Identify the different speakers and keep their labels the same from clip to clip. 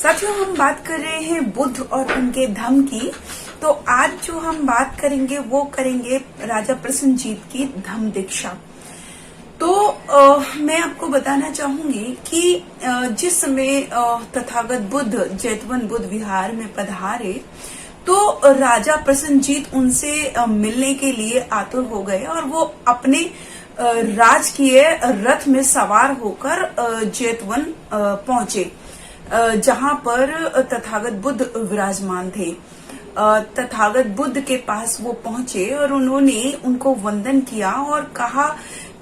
Speaker 1: साथियों, हम बात कर रहे हैं बुद्ध और उनके धम्म की। तो आज जो हम बात करेंगे वो करेंगे राजा प्रसेनजीत की धम्म दीक्षा। तो मैं आपको बताना चाहूंगी कि जिस समय तथागत बुद्ध जैतवन बुद्ध विहार में पधारे तो राजा प्रसेनजीत उनसे मिलने के लिए आतुर हो गए और वो अपने राजकीय रथ में सवार होकर जैतवन पहुंचे, जहां पर तथागत बुद्ध विराजमान थे। तथागत बुद्ध के पास वो पहुंचे और उन्होंने उनको वंदन किया और कहा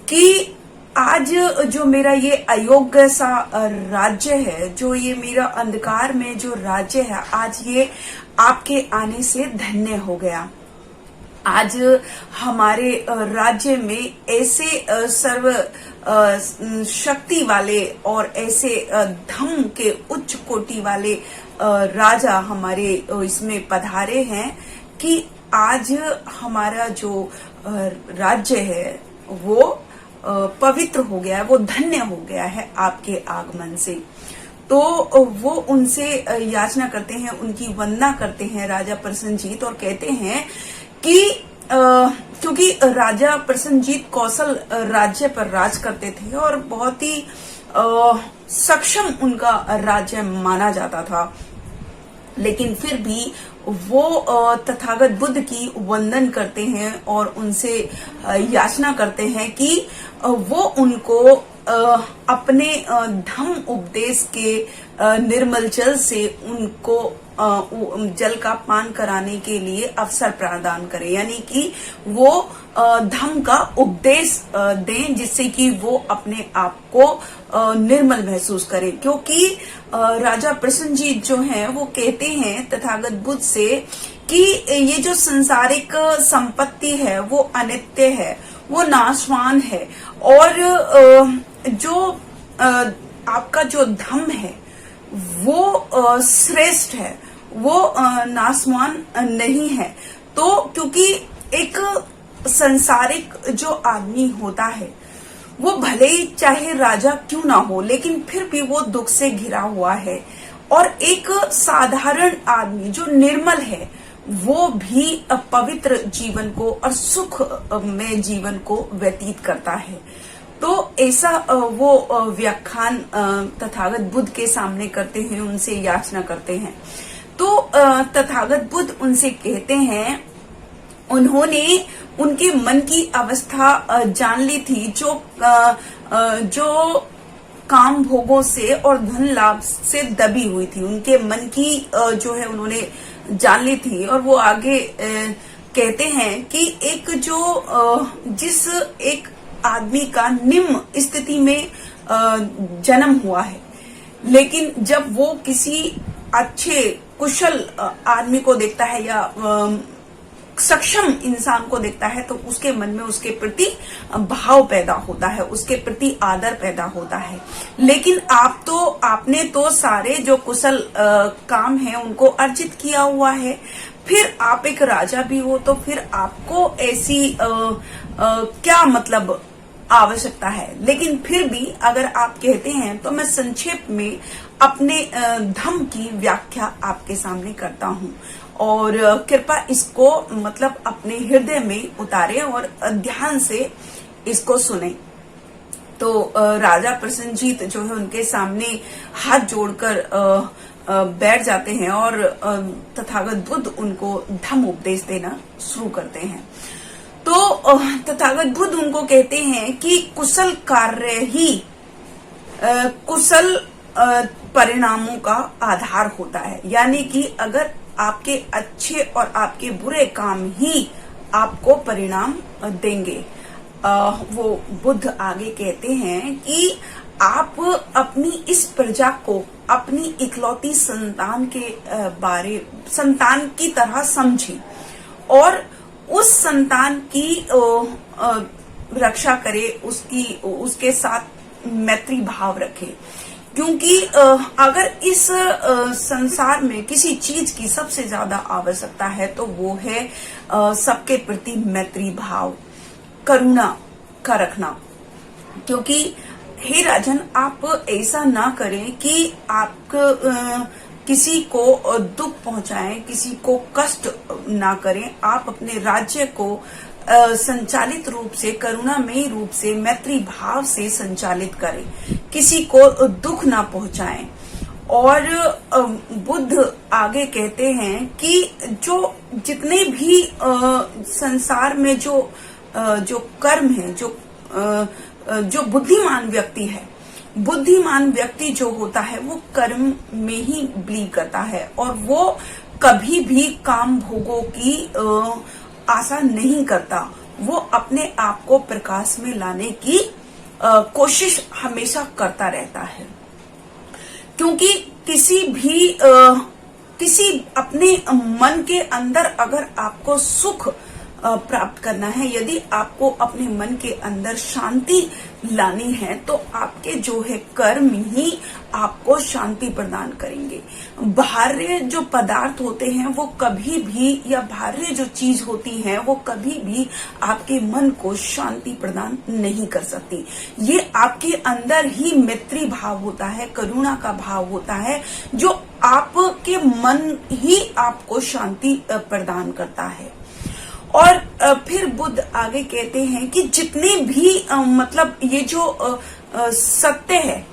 Speaker 1: कि आज जो मेरा ये अयोग्य सा राज्य है, जो ये मेरा अंधकार में जो राज्य है, आज ये आपके आने से धन्य हो गया। आज हमारे राज्य में ऐसे सर्व शक्ति वाले और ऐसे धम्म के उच्च कोटि वाले राजा हमारे इसमें पधारे हैं कि आज हमारा जो राज्य है वो पवित्र हो गया है, वो धन्य हो गया है आपके आगमन से। तो वो उनसे याचना करते हैं, उनकी वंदना करते हैं राजा प्रसेनजीत, और कहते हैं कि क्योंकि राजा प्रसेनजीत कौशल राज्य पर राज करते थे और बहुत ही सक्षम उनका राज्य माना जाता था, लेकिन फिर भी वो तथागत बुद्ध की वंदन करते हैं और उनसे याचना करते हैं कि वो उनको अपने धम्म उपदेश के निर्मल जल से उनको जल का पान कराने के लिए अवसर प्रदान करें, यानी कि वो धम्म का उपदेश दें जिससे कि वो अपने आप को निर्मल महसूस करें। क्योंकि राजा प्रसेनजीत जो हैं वो कहते हैं तथागत बुद्ध से कि ये जो संसारिक संपत्ति है वो अनित्य है, वो नाशवान है, और जो आपका जो धम्म है वो श्रेष्ठ है, वो नाशवान नहीं है। तो क्योंकि एक संसारिक जो आदमी होता है वो भले ही चाहे राजा क्यों ना हो, लेकिन फिर भी वो दुख से घिरा हुआ है, और एक साधारण आदमी जो निर्मल है वो भी पवित्र जीवन को और सुख में जीवन को व्यतीत करता है। तो ऐसा वो व्याख्यान तथागत बुद्ध के सामने करते हैं, उनसे याचना करते हैं। तो तथागत बुद्ध उनसे कहते हैं, उन्होंने उनके मन की अवस्था जान ली थी, जो काम भोगों से और धन लाभ से दबी हुई थी, उनके मन की जो है उन्होंने जान ली थी। और वो आगे कहते हैं कि एक जो जिस एक आदमी का निम्न स्थिति में जन्म हुआ है, लेकिन जब वो किसी अच्छे कुशल आदमी को देखता है या सक्षम इंसान को देखता है तो उसके मन में उसके प्रति भाव पैदा होता है, उसके प्रति आदर पैदा होता है। लेकिन आपने तो सारे जो कुशल काम है उनको अर्जित किया हुआ है, फिर आप एक राजा भी हो, तो फिर आपको ऐसी क्या मतलब आवश्यकता है। लेकिन फिर भी अगर आप कहते हैं तो मैं संक्षेप में अपने धम्म की व्याख्या आपके सामने करता हूँ, और कृपया इसको मतलब अपने हृदय में उतारें और ध्यान से इसको सुने। तो राजा प्रसेनजीत जो है उनके सामने हाथ जोड़कर बैठ जाते हैं और तथागत बुद्ध उनको धम्म उपदेश देना शुरू करते हैं। तो तथागत बुद्ध उनको कहते हैं कि कुशल कार्य ही कुशल परिणामों का आधार होता है, यानी कि अगर आपके अच्छे और आपके बुरे काम ही आपको परिणाम देंगे। वो बुद्ध आगे कहते हैं कि आप अपनी इस प्रजा को अपनी इकलौती संतान की तरह समझें और उस संतान की रक्षा करे, उसके साथ मैत्री भाव रखे। क्योंकि अगर इस संसार में किसी चीज की सबसे ज्यादा आवश्यकता है तो वो है सबके प्रति मैत्री भाव, करुणा का रखना। क्योंकि हे राजन, आप ऐसा ना करें कि किसी को दुख पहुंचाएं, किसी को कष्ट ना करें। आप अपने राज्य को संचालित रूप से, करुणामयी रूप से, मैत्री भाव से संचालित करें, किसी को दुख ना पहुंचाएं। और बुद्ध आगे कहते हैं कि जो जितने भी संसार में जो कर्म है, जो बुद्धिमान व्यक्ति है, बुद्धिमान व्यक्ति जो होता है वो कर्म में ही बिलीव करता है और वो कभी भी काम भोगों की आशा नहीं करता। वो अपने आप को प्रकाश में लाने की कोशिश हमेशा करता रहता है, क्योंकि किसी अपने मन के अंदर अगर आपको सुख प्राप्त करना है, यदि आपको अपने मन के अंदर शांति लानी है, तो आपके जो है कर्म ही आपको शांति प्रदान करेंगे। बाहर जो पदार्थ होते हैं वो कभी भी, या बाहर जो चीज होती है वो कभी भी आपके मन को शांति प्रदान नहीं कर सकती। ये आपके अंदर ही मैत्री भाव होता है, करुणा का भाव होता है, जो आपके मन ही आपको शांति प्रदान करता है। और फिर बुद्ध आगे कहते हैं कि जितने भी मतलब ये जो सत्य है,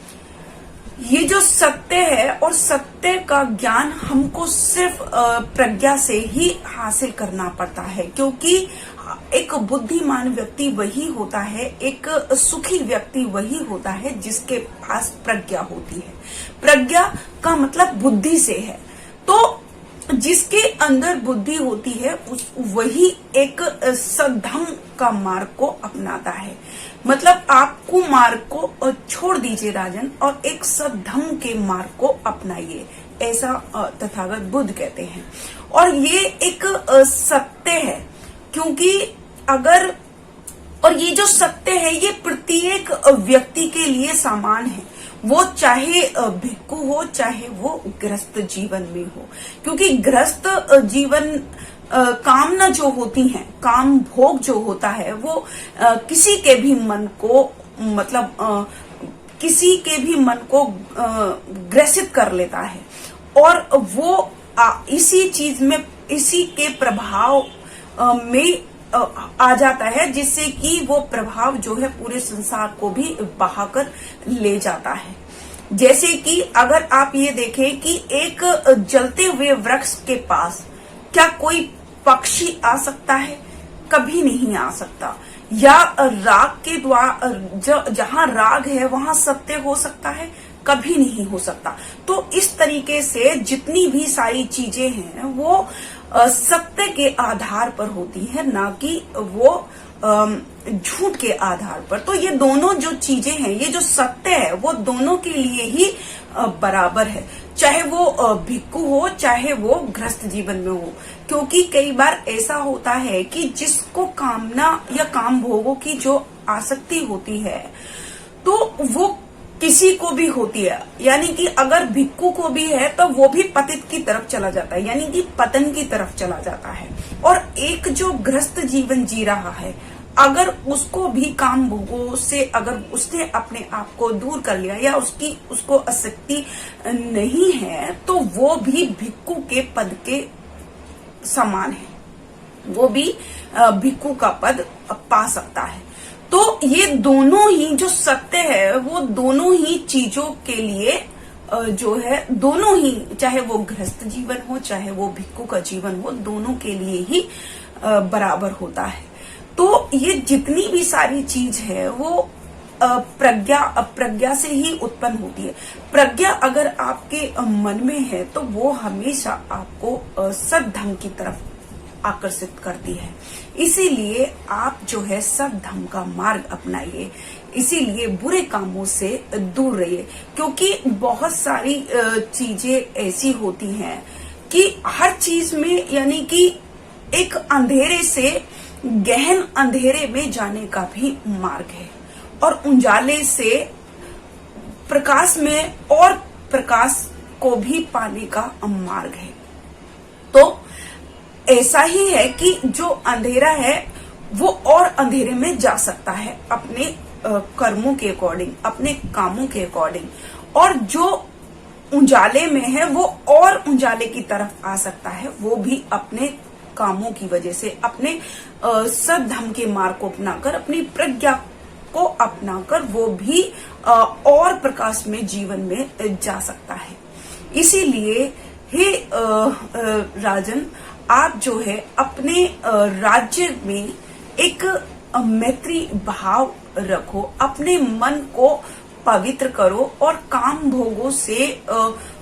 Speaker 1: ये जो सत्य है, और सत्य का ज्ञान हमको सिर्फ प्रज्ञा से ही हासिल करना पड़ता है, क्योंकि एक बुद्धिमान व्यक्ति वही होता है, एक सुखी व्यक्ति वही होता है जिसके पास प्रज्ञा होती है। प्रज्ञा का मतलब बुद्धि से है, तो जिसके अंदर बुद्धि होती है वही एक सद्धम का मार्ग को अपनाता है। मतलब आप कुमार्ग को छोड़ दीजिए राजन, और एक सद्धम के मार्ग को अपनाइए, ऐसा तथागत बुद्ध कहते हैं। और ये एक सत्य है, क्योंकि अगर, और ये जो सत्य है ये प्रत्येक व्यक्ति के लिए समान है, वो चाहे भिक्खु हो चाहे वो गृहस्थ जीवन में हो, क्योंकि गृहस्थ जीवन कामना जो होती है, काम भोग जो होता है, वो किसी के भी मन को, मतलब किसी के भी मन को ग्रसित कर लेता है, और वो इसी चीज में, इसी के प्रभाव में आ जाता है, जिससे कि वो प्रभाव जो है पूरे संसार को भी बहाकर ले जाता है। जैसे कि अगर आप ये देखें कि एक जलते हुए वृक्ष के पास क्या कोई पक्षी आ सकता है? कभी नहीं आ सकता। या राग के द्वारा, जहां राग है वहां सत्य हो सकता है? कभी नहीं हो सकता। तो इस तरीके से जितनी भी सारी चीजें हैं वो सत्य के आधार पर होती है, ना कि वो झूठ के आधार पर। तो ये दोनों जो चीजें हैं, ये जो सत्य है वो दोनों के लिए ही बराबर है, चाहे वो भिक्खु हो चाहे वो गृहस्थ जीवन में हो। क्योंकि कई बार ऐसा होता है कि जिसको कामना या काम भोगों की जो आसक्ति होती है तो वो किसी को भी होती है, यानी कि अगर भिक्खु को भी है तो वो भी पतित की तरफ चला जाता है, यानी कि पतन की तरफ चला जाता है। और एक जो गृहस्थ जीवन जी रहा है, अगर उसको भी काम भोगों से, अगर उसने अपने आप को दूर कर लिया या उसको आसक्ति नहीं है, तो वो भी भिक्खु के पद के समान है, वो भी भिक्खु का पद पा सकता है। तो ये दोनों ही जो सत्य है वो दोनों ही चीजों के लिए जो है, दोनों ही, चाहे वो गृहस्थ जीवन हो चाहे वो भिक्खु का जीवन हो, दोनों के लिए ही बराबर होता है। तो ये जितनी भी सारी चीज है वो प्रज्ञा से ही उत्पन्न होती है। प्रज्ञा अगर आपके मन में है तो वो हमेशा आपको सद्धम की तरफ आकर्षित करती है। इसीलिए आप जो है सद्धम का मार्ग अपनाइए, इसीलिए बुरे कामों से दूर रहिए। क्योंकि बहुत सारी चीजें ऐसी होती हैं कि हर चीज में, यानी कि एक अंधेरे से गहन अंधेरे में जाने का भी मार्ग है, और उजाले से प्रकाश में और प्रकाश को भी पाने का मार्ग है। तो ऐसा ही है कि जो अंधेरा है वो और अंधेरे में जा सकता है अपने कर्मों के अकॉर्डिंग, अपने कामों के अकॉर्डिंग, और जो उजाले में है वो और उजाले की तरफ आ सकता है, वो भी अपने कामों की वजह से, अपने सद्धम के मार्ग को अपनाकर, अपनी प्रज्ञा को अपनाकर वो भी और प्रकाश में जीवन में जा सकता है। इसीलिए हे राजन, आप जो है अपने राज्य में एक मैत्री भाव रखो, अपने मन को पवित्र करो और काम भोगों से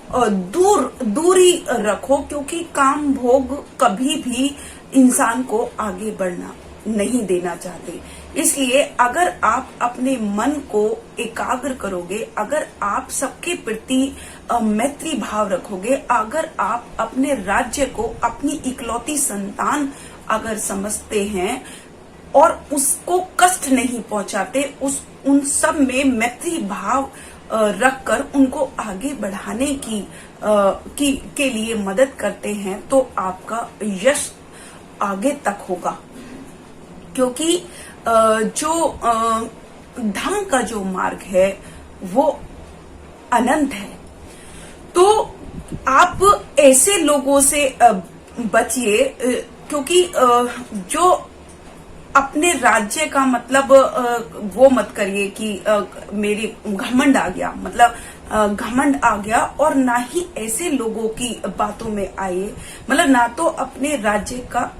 Speaker 1: दूरी रखो, क्योंकि काम भोग कभी भी इंसान को आगे बढ़ना नहीं देना चाहते। इसलिए अगर आप अपने मन को एकाग्र करोगे, अगर आप सबके प्रति मैत्री भाव रखोगे, अगर आप अपने राज्य को अपनी इकलौती संतान अगर समझते हैं और उसको कष्ट नहीं पहुंचाते, उन सब में मैत्री भाव रखकर उनको आगे बढ़ाने के लिए मदद करते हैं, तो आपका यश आगे तक होगा। क्योंकि जो धम्म का जो मार्ग है वो अनंत है। तो आप ऐसे लोगों से बचिए, क्योंकि जो अपने राज्य का मतलब वो मत करिए कि मेरी घमंड आ गया, मतलब घमंड आ गया, और ना ही ऐसे लोगों की बातों में आइए, मतलब ना तो अपने राज्य का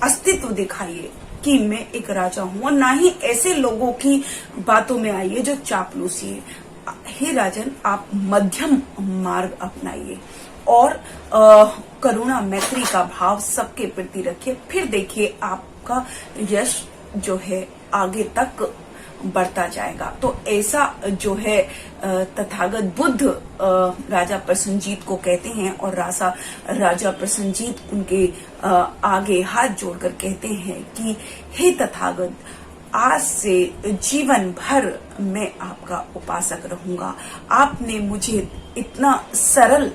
Speaker 1: अस्तित्व दिखाइए कि मैं एक राजा हूं, और ना ही ऐसे लोगों की बातों में आइए जो चापलूसी है। हे राजन, आप मध्यम मार्ग अपनाइए और करुणा मैत्री का भाव सबके प्रति रखिए, फिर देखिए आपका यश जो है आगे तक बढ़ता जाएगा। तो ऐसा जो है तथागत बुद्ध राजा प्रसन्नजीत को कहते हैं, और राजा प्रसन्नजीत उनके आगे हाथ जोड़कर कहते हैं कि हे तथागत, आज से जीवन भर मैं आपका उपासक रहूंगा। आपने मुझे इतना सरल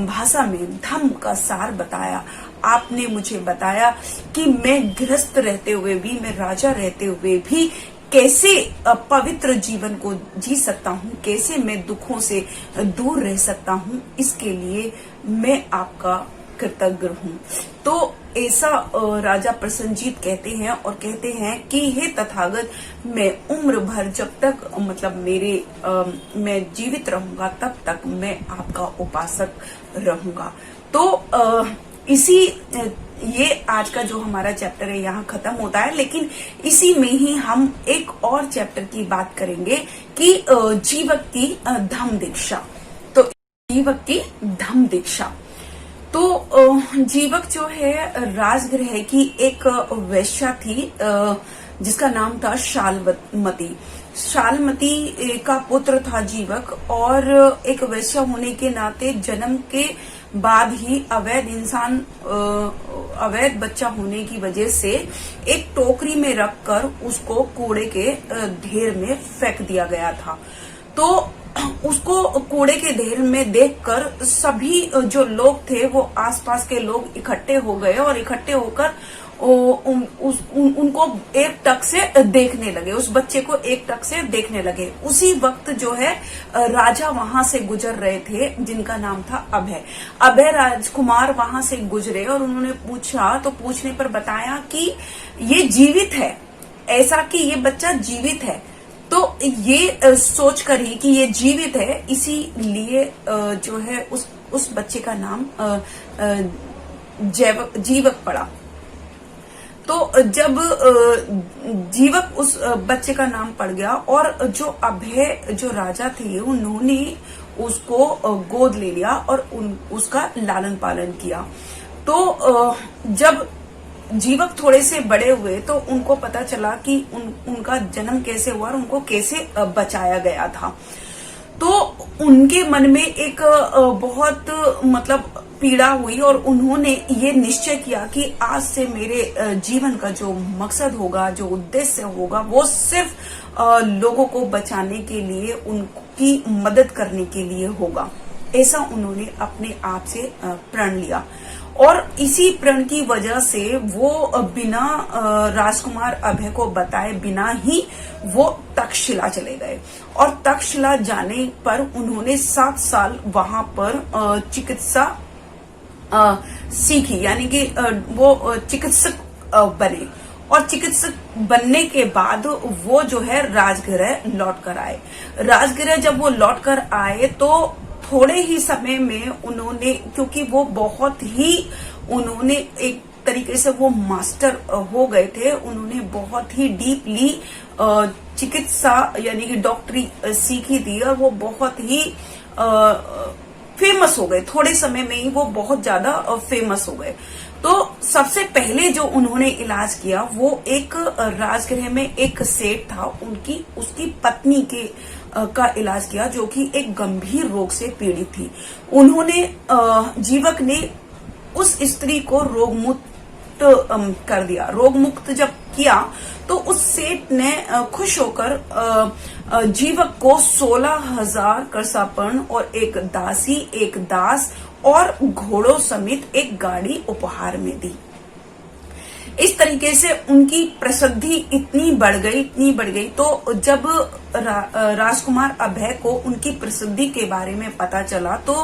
Speaker 1: भाषा में धम्म का सार बताया। आपने मुझे बताया कि मैं गृहस्थ रहते हुए भी, मैं राजा रहते हुए भी कैसे पवित्र जीवन को जी सकता हूँ, कैसे मैं दुखों से दूर रह सकता हूँ, इसके लिए मैं आपका कृतज्ञ हूँ। तो ऐसा राजा प्रसन्नजीत कहते हैं, और कहते हैं कि हे तथागत, मैं उम्र भर जब तक मतलब मैं जीवित रहूंगा तब तक मैं आपका उपासक रहूंगा। तो ये आज का जो हमारा चैप्टर है यहाँ खत्म होता है, लेकिन इसी में ही हम एक और चैप्टर की बात करेंगे कि जीवक की धम्म दीक्षा। तो जीवक की धम्म दीक्षा, तो जीवक जो है राजगृह की एक वैश्या थी जिसका नाम था शालमती। शालमती का पुत्र था जीवक, और एक वैश्या होने के नाते जन्म के बाद ही अवैध बच्चा होने की वजह से एक टोकरी में रखकर उसको कूड़े के ढेर में फेंक दिया गया था। तो उसको कूड़े के ढेर में देखकर सभी जो लोग थे, वो आसपास के लोग इकट्ठे हो गए, और इकट्ठे होकर उनको एक टक से देखने लगे, उस बच्चे को एक टक से देखने लगे। उसी वक्त जो है राजा वहां से गुजर रहे थे, जिनका नाम था अभय राजकुमार वहां से गुजरे, और उन्होंने पूछा, तो पूछने पर बताया कि ये जीवित है, ऐसा कि ये बच्चा जीवित है। तो ये सोचकर ही कि ये जीवित है, इसीलिए जो है उस बच्चे का नाम जीवक पड़ा। तो जब जीवक उस बच्चे का नाम पड़ गया, और जो अभय जो राजा थे उन्होंने उसको गोद ले लिया और उसका लालन पालन किया। तो जब जीवक थोड़े से बड़े हुए तो उनको पता चला कि उनका जन्म कैसे हुआ और उनको कैसे बचाया गया था। तो उनके मन में एक बहुत मतलब पीड़ा हुई, और उन्होंने ये निश्चय किया कि आज से मेरे जीवन का जो मकसद होगा, जो उद्देश्य होगा, वो सिर्फ लोगों को बचाने के लिए, उनकी मदद करने के लिए होगा। ऐसा उन्होंने अपने आप से प्रण लिया, और इसी प्रण की वजह से वो बिना राजकुमार अभय को बताए बिना ही वो तक्षशिला चले गए। और तक्षशिला जाने पर उन्होंने 7 साल वहां पर चिकित्सा सीखी, यानी कि वो चिकित्सक बने। और चिकित्सक बनने के बाद वो जो है राजगृह लौट कर आए। राजगृह जब वो लौट कर आए तो थोड़े ही समय में उन्होंने, क्योंकि वो बहुत ही उन्होंने एक तरीके से वो मास्टर हो गए थे, उन्होंने बहुत ही डीपली चिकित्सा यानी कि डॉक्टरी सीखी थी और वो बहुत ही फेमस हो गए। थोड़े समय में ही वो बहुत ज्यादा फेमस हो गए। तो सबसे पहले जो उन्होंने इलाज किया वो एक राजगृह में एक सेठ था, उसकी पत्नी के का इलाज किया, जो कि एक गंभीर रोग से पीड़ित थी। उन्होंने जीवक ने उस स्त्री को रोग मुक्त कर दिया। रोग मुक्त जब किया तो उस सेठ ने खुश होकर जीवक को 16,000 करसापण और एक दासी, एक दास और घोड़ों समेत एक गाड़ी उपहार में दी। इस तरीके से उनकी प्रसिद्धि इतनी बढ़ गई। तो जब राजकुमार अभय को उनकी प्रसिद्धि के बारे में पता चला तो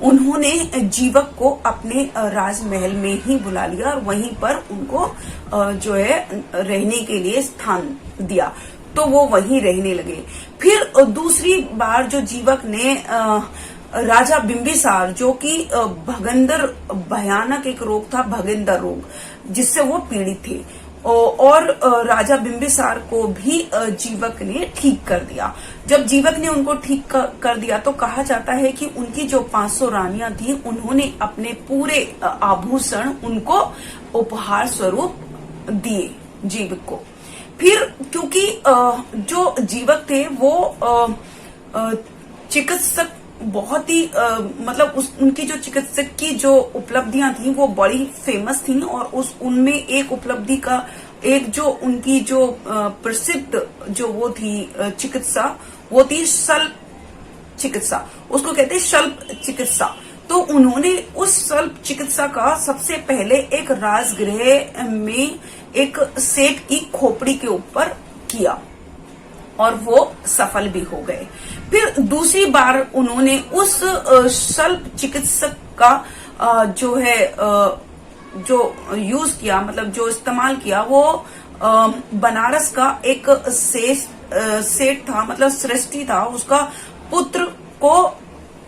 Speaker 1: उन्होंने जीवक को अपने राजमहल में ही बुला लिया और वहीं पर उनको जो है रहने के लिए स्थान दिया। तो वो वहीं रहने लगे। फिर दूसरी बार जो जीवक ने राजा बिंबिसार, जो कि भगंदर भयानक एक रोग था, भगंदर रोग, जिससे वो पीड़ित थे, और राजा बिंबिसार को भी जीवक ने ठीक कर दिया। जब जीवक ने उनको ठीक कर दिया तो कहा जाता है कि उनकी जो 500 रानियां थी उन्होंने अपने पूरे आभूषण उनको उपहार स्वरूप दिए जीवक को। फिर क्योंकि जो जीवक थे वो चिकित्सक बहुत ही मतलब उनकी जो चिकित्सक की जो उपलब्धियां थी वो बड़ी फेमस थी। और उनमें एक उपलब्धि का एक जो उनकी जो प्रसिद्ध जो वो थी चिकित्सा, वो थी शल्प चिकित्सा, उसको कहते हैं शल्प चिकित्सा। तो उन्होंने उस शल्प चिकित्सा का सबसे पहले एक राजगृह में एक सेठ की खोपड़ी के ऊपर किया और वो सफल भी हो गए। फिर दूसरी बार उन्होंने उस शल्प चिकित्सक का जो है जो यूज किया, मतलब जो इस्तेमाल किया, वो बनारस का एक सेठ था, मतलब सृष्टि था। उसका पुत्र को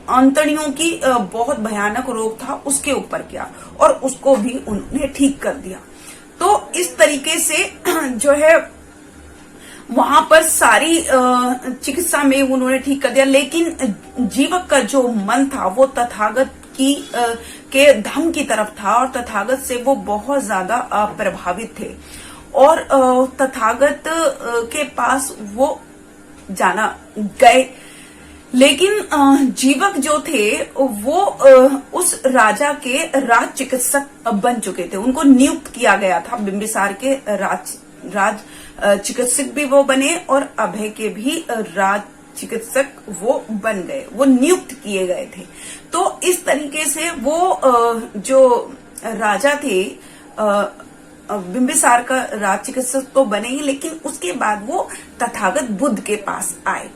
Speaker 1: अंतड़ियों की बहुत भयानक रोग था, उसके ऊपर किया और उसको भी उन्होंने ठीक कर दिया। तो इस तरीके से जो है वहां पर सारी चिकित्सा में उन्होंने ठीक कर दिया। लेकिन जीवक का जो मन था वो तथागत के धम्म की तरफ था और तथागत से वो बहुत ज्यादा प्रभावित थे और तथागत के पास वो जाना गए। लेकिन जीवक जो थे वो उस राजा के राज चिकित्सक बन चुके थे। उनको नियुक्त किया गया था, बिंबिसार के राज चिकित्सक भी वो बने और अभय के भी राज चिकित्सक वो बन गए, वो नियुक्त किए गए थे। तो इस तरीके से वो जो राजा थे, बिंबिसार का राज चिकित्सक तो बने ही, लेकिन उसके बाद वो तथागत बुद्ध के पास आए।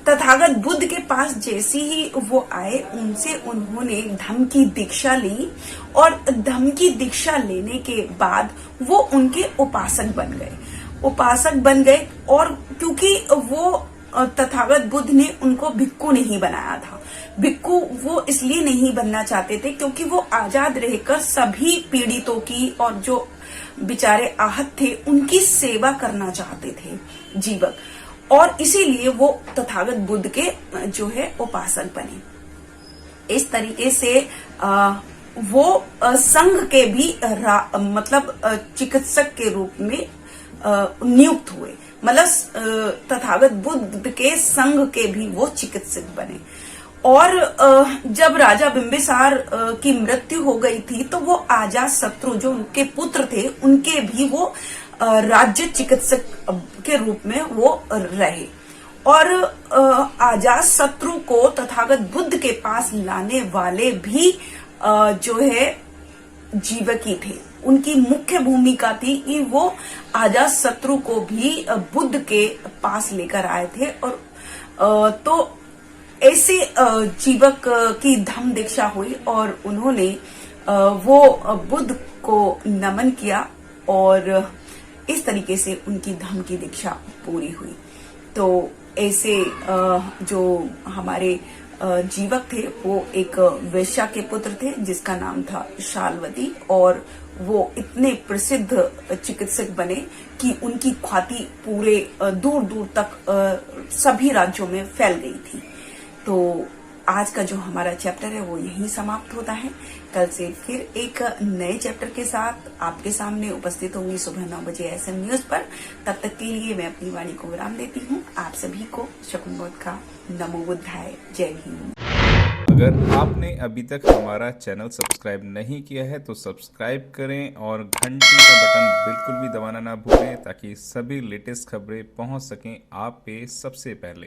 Speaker 1: तथागत बुद्ध के पास जैसे ही वो आए, उनसे उन्होंने धम्म की दीक्षा ली और धम्म की दीक्षा लेने के बाद वो उनके उपासक बन गए। और क्योंकि वो तथागत बुद्ध ने उनको भिक्खु नहीं बनाया था। भिक्खु वो इसलिए नहीं बनना चाहते थे क्योंकि वो आजाद रहकर सभी पीड़ितों की और जो बेचारे आहत थे उनकी सेवा करना चाहते थे जीवक, और इसीलिए वो तथागत बुद्ध के जो है उपासक बने। इस तरीके से वो संघ के भी मतलब चिकित्सक के रूप में नियुक्त हुए, मतलब तथागत बुद्ध के संघ के भी वो चिकित्सक बने। और जब राजा बिंबिसार की मृत्यु हो गई थी तो वो अजात शत्रु जो उनके पुत्र थे उनके भी वो राज्य चिकित्सक के रूप में वो रहे। और अजात शत्रु को तथागत बुद्ध के पास लाने वाले भी जो है जीवक ही थे। उनकी मुख्य भूमिका थी कि वो अजात शत्रु को भी बुद्ध के पास लेकर आए थे। और तो ऐसे जीवक की धम्म दीक्षा हुई और उन्होंने वो बुद्ध को नमन किया और इस तरीके से उनकी धम्म की दीक्षा पूरी हुई। तो ऐसे जो हमारे जीवक थे वो एक वैश्या के पुत्र थे जिसका नाम था शाल्वती, और वो इतने प्रसिद्ध चिकित्सक बने कि उनकी ख्याति पूरे दूर दूर तक सभी राज्यों में फैल गई थी। तो आज का जो हमारा चैप्टर है वो यहीं समाप्त होता है। कल से फिर एक नए चैप्टर के साथ आपके सामने उपस्थित होंगी सुबह 9 बजे SM न्यूज पर। तब तक के लिए मैं अपनी वाणी को विराम देती हूँ। आप सभी को शकुन का नमो बुद्धाय, जय हिंद।
Speaker 2: अगर आपने अभी तक हमारा चैनल सब्सक्राइब नहीं किया है तो सब्सक्राइब करें और घंटी का बटन बिल्कुल भी दबाना ना भूलें ताकि सभी लेटेस्ट खबरें पहुंच सकें आप पे सबसे पहले।